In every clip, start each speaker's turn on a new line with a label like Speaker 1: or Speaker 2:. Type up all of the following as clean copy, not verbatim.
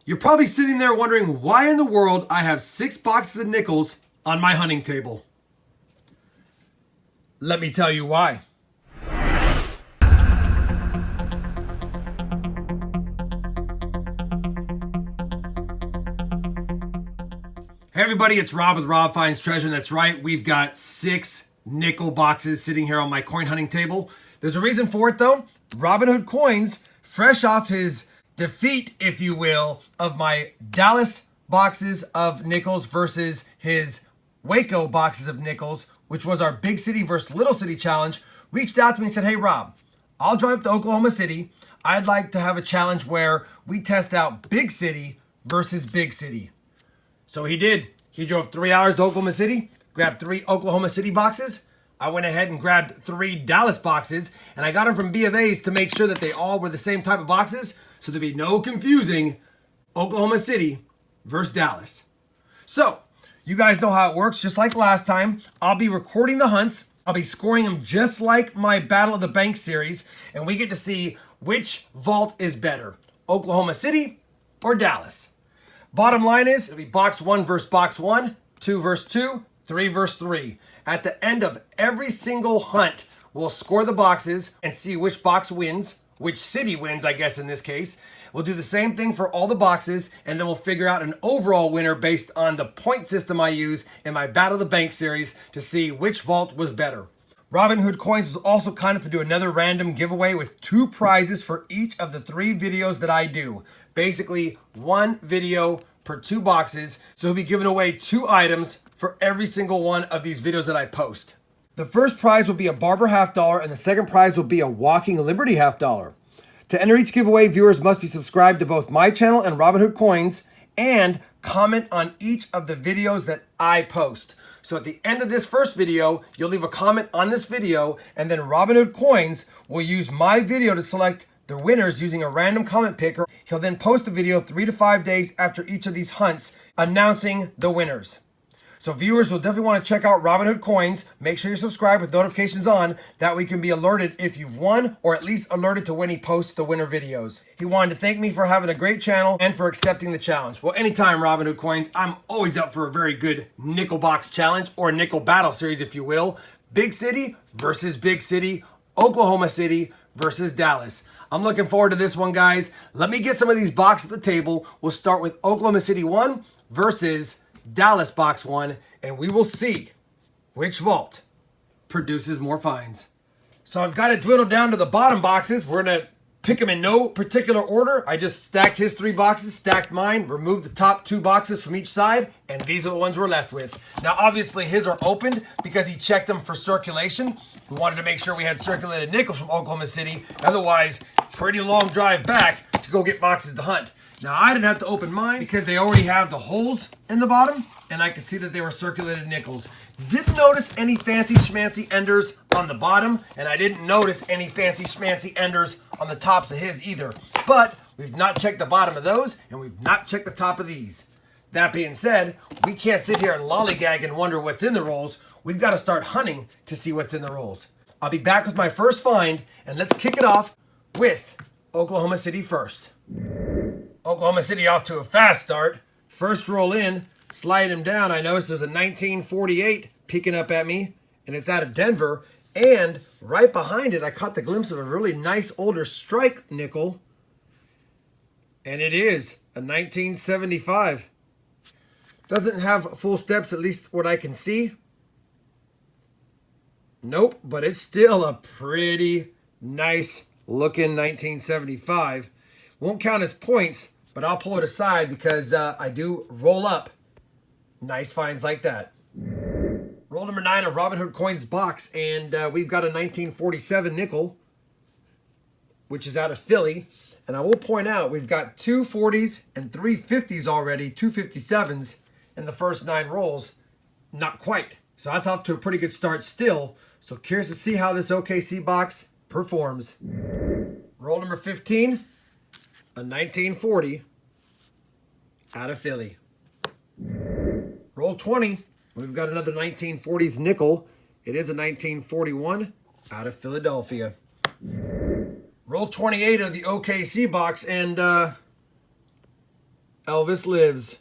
Speaker 1: You're probably sitting there wondering why in the world I have 6 boxes of nickels on my hunting table. Let me tell you why. Hey everybody, it's Rob with RobFindsTreasure, and that's right, we've got 6 nickel boxes sitting here on my coin hunting table. There's a reason for it though. Robinhood Coins, fresh off his defeat, if you will, of my Dallas boxes of nickels versus his Waco boxes of nickels, which was our big city versus little city challenge, reached out to me and said, hey Rob, I'll drive up to Oklahoma City. I'd like to have a challenge where we test out big city versus big city. So he did. He drove 3 hours to Oklahoma City, grabbed 3 Oklahoma City boxes. I went ahead and grabbed 3 Dallas boxes, and I got them from B of A's to make sure that they all were the same type of boxes, so there'd be no confusing Oklahoma City versus Dallas. So, you guys know how it works. Just like last time, I'll be recording the hunts. I'll be scoring them just like my Battle of the Bank series, and we get to see which vault is better, Oklahoma City or Dallas. Bottom line is, it'll be box 1 versus box 1, 2 versus 2, 3 versus 3. At the end of every single hunt, we'll score the boxes and see which box wins, which city wins, I guess in this case. We'll do the same thing for all the boxes, and then we'll figure out an overall winner based on the point system I use in my Battle of the Bank series to see which vault was better. Robinhood Coins is also kind enough to do another random giveaway with 2 prizes for each of the 3 videos that I do. Basically, 1 video per 2 boxes. So he'll be giving away 2 items for every single one of these videos that I post. The first prize will be a Barber $50, and the second prize will be a Walking Liberty $50. To enter each giveaway, viewers must be subscribed to both my channel and Robinhood Coins and comment on each of the videos that I post. So at the end of this first video, you'll leave a comment on this video, and then Robinhood Coins will use my video to select the winners using a random comment picker. He'll then post a video 3 to 5 days after each of these hunts announcing the winners. So viewers will definitely want to check out Robinhood Coins. Make sure you're subscribed with notifications on. That way you can be alerted if you've won, or at least alerted to when he posts the winner videos. He wanted to thank me for having a great channel and for accepting the challenge. Well, anytime Robinhood Coins, I'm always up for a very good nickel box challenge, or nickel battle series if you will. Big city versus big city, Oklahoma City versus Dallas. I'm looking forward to this one, guys. Let me get some of these boxes at the table. We'll start with Oklahoma City 1 versus Dallas box 1, and we will see which vault produces more finds. So I've got it dwindled down to the bottom boxes. We're going to pick them in no particular order. I just stacked his 3 boxes, stacked mine, removed the top 2 boxes from each side, and these are the ones we're left with. Now, obviously, his are opened because he checked them for circulation. We wanted to make sure we had circulated nickels from Oklahoma City. Otherwise, pretty long drive back to go get boxes to hunt. Now, I didn't have to open mine because they already have the holes in the bottom, and I could see that they were circulated nickels. Didn't notice any fancy schmancy enders on the bottom, and I didn't notice any fancy schmancy enders on the tops of his either. But we've not checked the bottom of those, and we've not checked the top of these. That being said, we can't sit here and lollygag and wonder what's in the rolls. We've got to start hunting to see what's in the rolls. I'll be back with my first find, and let's kick it off with Oklahoma City first. Oklahoma City off to a fast start. First roll in, slide him down. I noticed there's a 1948 peeking up at me, and it's out of Denver. And right behind it, I caught the glimpse of a really nice older strike nickel. And it is a 1975. Doesn't have full steps, at least what I can see. Nope, but it's still a pretty nice looking 1975. Won't count as points, but I'll pull it aside because I do roll up nice finds like that. Roll number 9 of Robinhood Coins box, and we've got a 1947 nickel, which is out of Philly. And I will point out, we've got 2 40s and 3 50s already, 2 57s in the first 9 rolls. Not quite. So that's off to a pretty good start still. So curious to see how this OKC box performs. Roll number 15, a 1940 out of Philly. Roll 20, we've got another 1940s nickel. It is a 1941 out of Philadelphia. Roll 28 of the OKC box, and Elvis lives.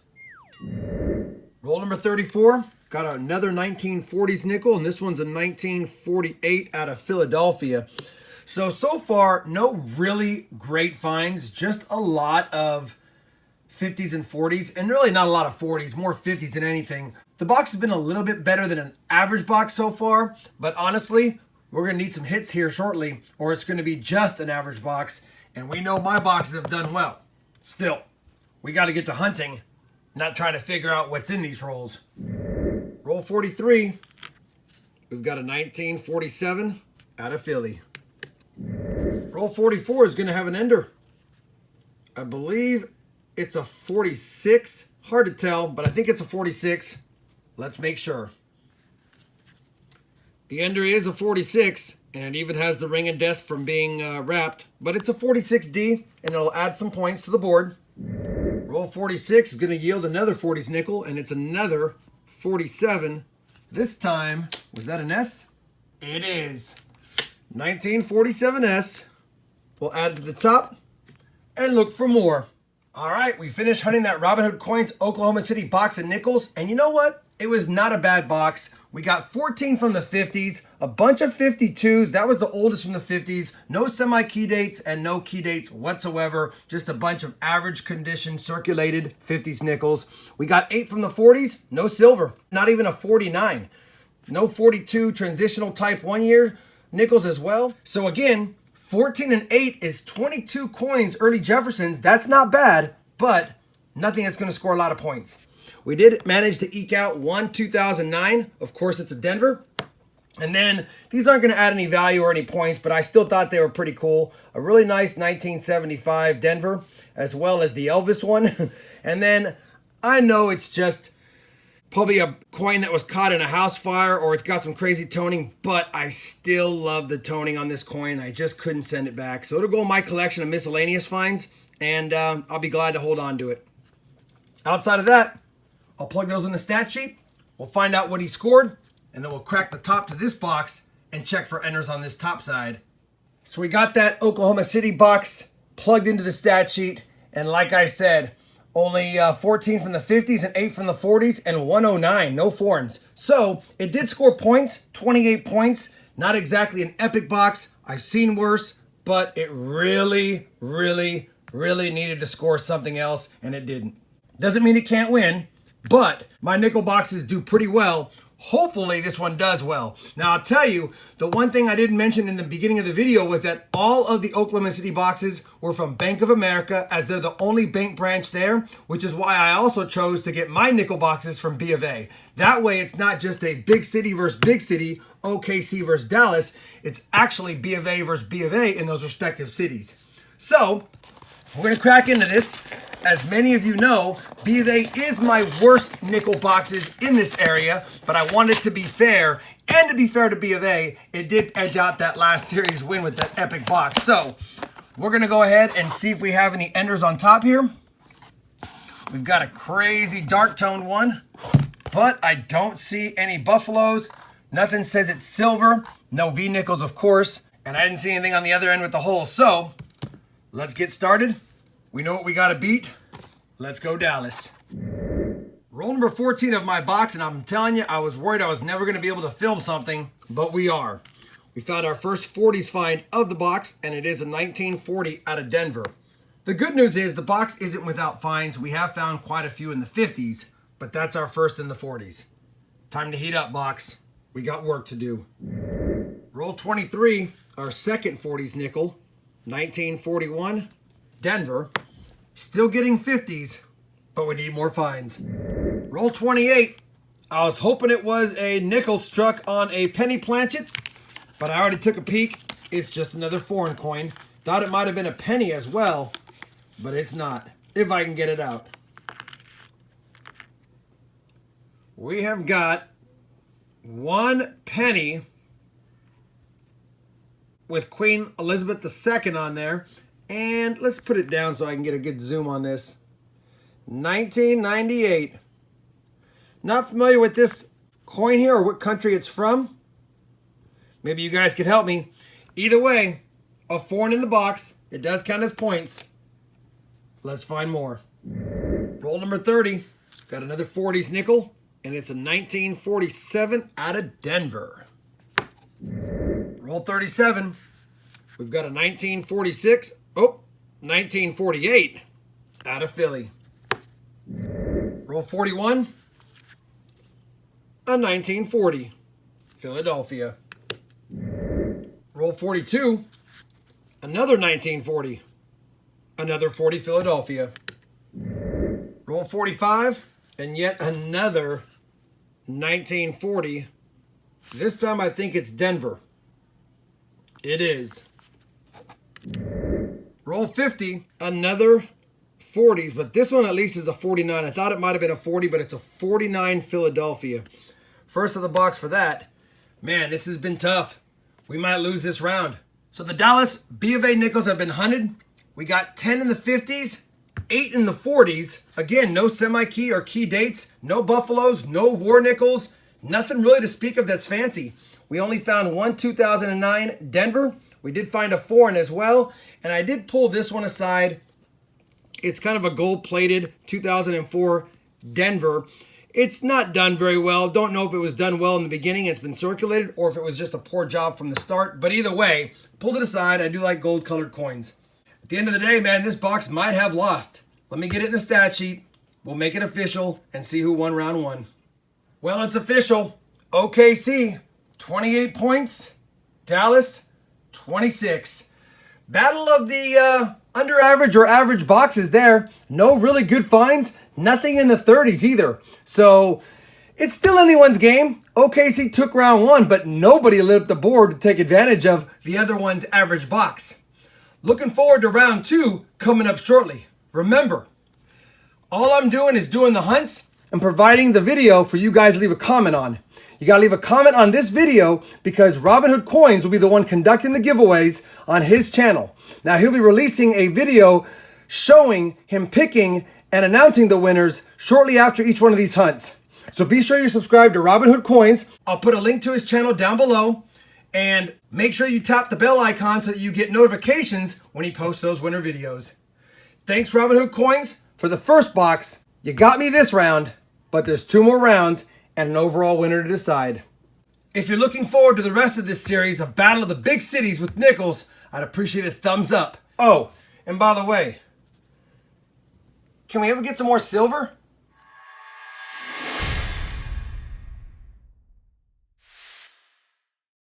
Speaker 1: Roll number 34. Got another 1940s nickel, and this one's a 1948 out of Philadelphia. So far, no really great finds, just a lot of 50s and 40s, and really not a lot of 40s, more 50s than anything. The box has been a little bit better than an average box so far, but honestly, we're going to need some hits here shortly, or it's going to be just an average box, and we know my boxes have done well. Still, we got to get to hunting, not trying to figure out what's in these rolls. Roll 43, we've got a 1947 out of Philly. Roll 44 is going to have an ender. I believe it's a 46. Hard to tell, but I think it's a 46. Let's make sure. The ender is a 46, and it even has the ring of death from being wrapped, but it's a 46D, and it'll add some points to the board. Roll 46 is going to yield another 40s nickel, and it's another 47. This time, was that an S? It is. 1947S. We'll add it to the top and look for more. All right, we finished hunting that Robinhood Coins Oklahoma City box of nickels, and you know what? It was not a bad box. We got 14 from the 50s, a bunch of 52s. That was the oldest from the 50s. No semi-key dates and no key dates whatsoever. Just a bunch of average condition circulated 50s nickels. We got 8 from the 40s, no silver, not even a 49. No 42 transitional type 1 year nickels as well. So again, 14 and 8 is 22 coins, early Jeffersons. That's not bad, but nothing that's going to score a lot of points. We did manage to eke out one 2009. Of course, it's a Denver. And then these aren't going to add any value or any points, but I still thought they were pretty cool. A really nice 1975 Denver, as well as the Elvis one. And then I know it's just probably a coin that was caught in a house fire, or it's got some crazy toning, but I still love the toning on this coin. I just couldn't send it back. So it'll go in my collection of miscellaneous finds, and I'll be glad to hold on to it. Outside of that, I'll plug those in the stat sheet. We'll find out what he scored, and then we'll crack the top to this box and check for enders on this top side. So we got that Oklahoma City box plugged into the stat sheet, and like I said, only 14 from the 50s and 8 from the 40s and 109, no foreigns. So it did score points, 28 points. Not exactly an epic box. I've seen worse, but it really, really, really needed to score something else, and it didn't. Doesn't mean it can't win, but my nickel boxes do pretty well. Hopefully this one does well. Now I'll tell you, the one thing I didn't mention in the beginning of the video was that all of the Oklahoma City boxes were from Bank of America, as they're the only bank branch there, which is why I also chose to get my nickel boxes from B of A. That way it's not just a big city versus big city, OKC versus Dallas, it's actually B of A versus B of A in those respective cities. So we're gonna crack into this. As many of you know, B of A is my worst nickel boxes in this area, but I wanted to be fair, and to be fair to B of A, it did edge out that last series win with that epic box. So we're gonna go ahead and see if we have any enders on top here. We've got a crazy dark toned one, but I don't see any buffaloes. Nothing says it's silver, no V nickels of course, and I didn't see anything on the other end with the hole. So let's get started. We know what we got to beat. Let's go Dallas. Roll number 14 of my box, and I'm telling you, I was worried I was never going to be able to film something, but we are. We found our first 40s find of the box, and it is a 1940 out of Denver. The good news is the box isn't without finds. We have found quite a few in the 50s, but that's our first in the 40s. Time to heat up, box. We got work to do. Roll 23, our second 40s nickel, 1941. Denver, still getting 50s, but we need more finds. Roll 28. I was hoping it was a nickel struck on a penny planchet, but I already took a peek. It's just another foreign coin. Thought it might have been a penny as well, but it's not, if I can get it out. We have got one penny with Queen Elizabeth II on there. And let's put it down so I can get a good zoom on this. 1998. Not familiar with this coin here or what country it's from. Maybe you guys could help me. Either way, a foreign in the box. It does count as points. Let's find more. Roll number 30. Got another 40s nickel, and it's a 1947 out of Denver. Roll 37. We've got a 1946. Oh, 1948 out of Philly. Roll 41. A 1940. Philadelphia. Roll 42. Another 1940. Another 40 Philadelphia. Roll 45. And yet another 1940. This time I think it's Denver. It is. Roll 50. Another 40s, but this one at least is a 49. I thought it might have been a 40, but it's a 49 Philadelphia. First of the box for that. Man, this has been tough. We might lose this round. So the Dallas B of A nickels have been hunted. We got 10 in the 50s, 8 in the 40s. Again, no semi-key or key dates, no buffaloes, no war nickels, nothing really to speak of that's fancy. We only found one 2009 Denver. We did find a foreign as well, and I did pull this one aside. It's kind of a gold-plated 2004 Denver. It's not done very well. Don't know if it was done well in the beginning. It's been circulated, or if it was just a poor job from the start. But either way, pulled it aside. I do like gold-colored coins. At the end of the day, man, this box might have lost. Let me get it in the stat sheet. We'll make it official and see who won round one. Well, it's official. OKC, 28 points. Dallas, 26. Battle of the under average or average boxes there. No really good finds. Nothing in the 30s either. So it's still anyone's game. OKC took round one, but nobody lit up the board to take advantage of the other one's average box. Looking forward to round two coming up shortly. Remember, all I'm doing is doing the hunts and providing the video for you guys to leave a comment on. You got to leave a comment on this video because Robinhood Coins will be the one conducting the giveaways on his channel. Now, he'll be releasing a video showing him picking and announcing the winners shortly after each one of these hunts. So be sure you subscribe to Robinhood Coins. I'll put a link to his channel down below. And make sure you tap the bell icon so that you get notifications when he posts those winner videos. Thanks, Robinhood Coins, for the first box. You got me this round, but there's 2 more rounds and an overall winner to decide. If you're looking forward to the rest of this series of Battle of the Big Cities with nickels, I'd appreciate a thumbs up. Oh, and by the way, can we ever get some more silver?